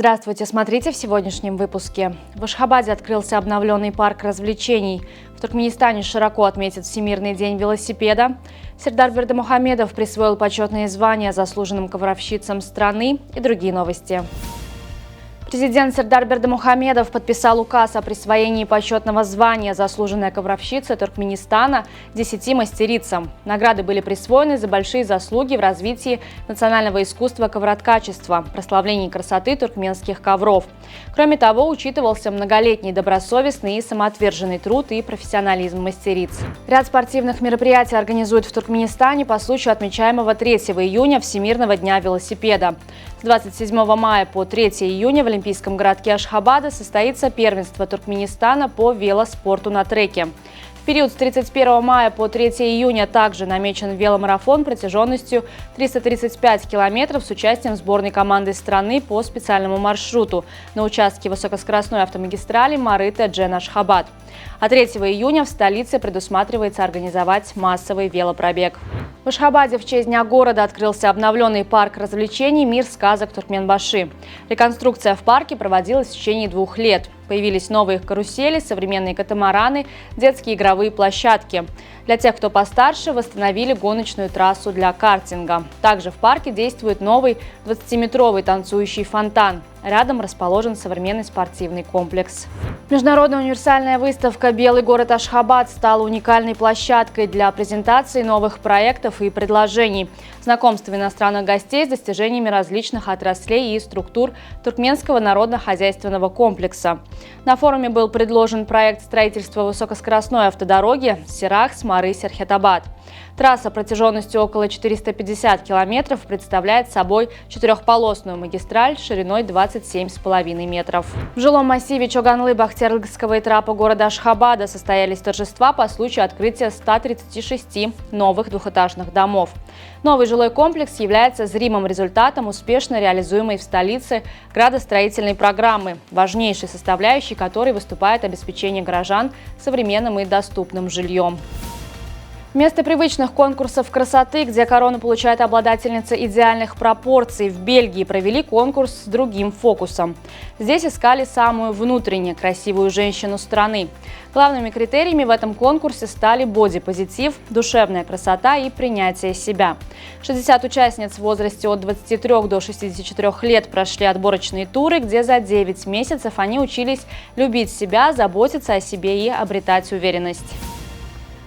Здравствуйте, смотрите в сегодняшнем выпуске. В Ашхабаде открылся обновленный парк развлечений. В Туркменистане широко отметят Всемирный день велосипеда. Сердар Бердымухамедов присвоил почетные звания заслуженным ковровщицам страны и другие новости. Президент Сердар Бердымухамедов подписал указ о присвоении почетного звания «Заслуженная ковровщица Туркменистана» 10 мастерицам. Награды были присвоены за большие заслуги в развитии национального искусства ковроткачества, прославлении красоты туркменских ковров. Кроме того, учитывался многолетний добросовестный и самоотверженный труд и профессионализм мастериц. Ряд спортивных мероприятий организуют в Туркменистане по случаю отмечаемого 3 июня Всемирного дня велосипеда. С 27 мая по 3 июня в олимпийском городке Ашхабада состоится первенство Туркменистана по велоспорту на треке. В период с 31 мая по 3 июня также намечен веломарафон протяженностью 335 километров с участием сборной команды страны по специальному маршруту на участке высокоскоростной автомагистрали Марыта-Джен-Ашхабад. А 3 июня в столице предусматривается организовать массовый велопробег. В Ашхабаде в честь Дня города открылся обновленный парк развлечений «Мир сказок Туркменбаши». Реконструкция в парке проводилась в течение 2 лет. Появились новые карусели, современные катамараны, детские игровые площадки. Для тех, кто постарше, восстановили гоночную трассу для картинга. Также в парке действует новый 20-метровый танцующий фонтан. Рядом расположен современный спортивный комплекс. Международная универсальная выставка «Белый город Ашхабад» стала уникальной площадкой для презентации новых проектов и предложений, знакомства иностранных гостей с достижениями различных отраслей и структур Туркменского народно-хозяйственного комплекса. На форуме был предложен проект строительства высокоскоростной автодороги Сирах-Смары-Серхетабад. Трасса протяженностью около 450 километров представляет собой четырехполосную магистраль шириной 27,5 метров. В жилом массиве Чоганлы-Бахтерлыгского этапа города Ашхабада состоялись торжества по случаю открытия 136 новых двухэтажных домов. Новый жилой комплекс является зримым результатом успешно реализуемой в столице градостроительной программы, важнейшей составляющей которой выступает обеспечение горожан современным и доступным жильем. Вместо привычных конкурсов красоты, где корону получает обладательница идеальных пропорций, в Бельгии провели конкурс с другим фокусом. Здесь искали самую внутренне красивую женщину страны. Главными критериями в этом конкурсе стали бодипозитив, душевная красота и принятие себя. 60 участниц в возрасте от 23 до 64 лет прошли отборочные туры, где за 9 месяцев они учились любить себя, заботиться о себе и обретать уверенность.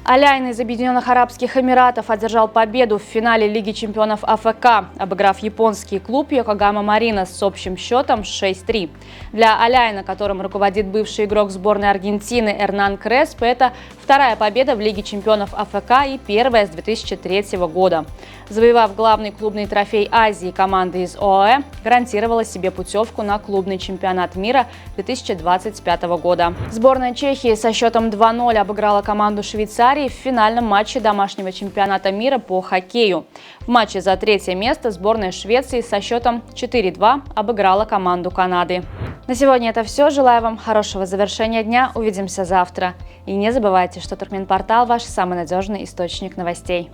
Аляйн из Объединенных Арабских Эмиратов одержал победу в финале Лиги чемпионов АФК, обыграв японский клуб Йокогама Маринос с общим счетом 6-3. Для Аляйна, которым руководит бывший игрок сборной Аргентины Эрнан Креспо, это вторая победа в Лиге чемпионов АФК и первая с 2003 года. Завоевав главный клубный трофей Азии, команда из ОАЭ гарантировала себе путевку на клубный чемпионат мира 2025 года. Сборная Чехии со счетом 2-0 обыграла команду Швейцарии в финальном матче домашнего чемпионата мира по хоккею. В матче за 3-е место сборная Швеции со счетом 4-2 обыграла команду Канады. На сегодня это все. Желаю вам хорошего завершения дня. Увидимся завтра. И не забывайте, что Туркменпортал – ваш самый надежный источник новостей.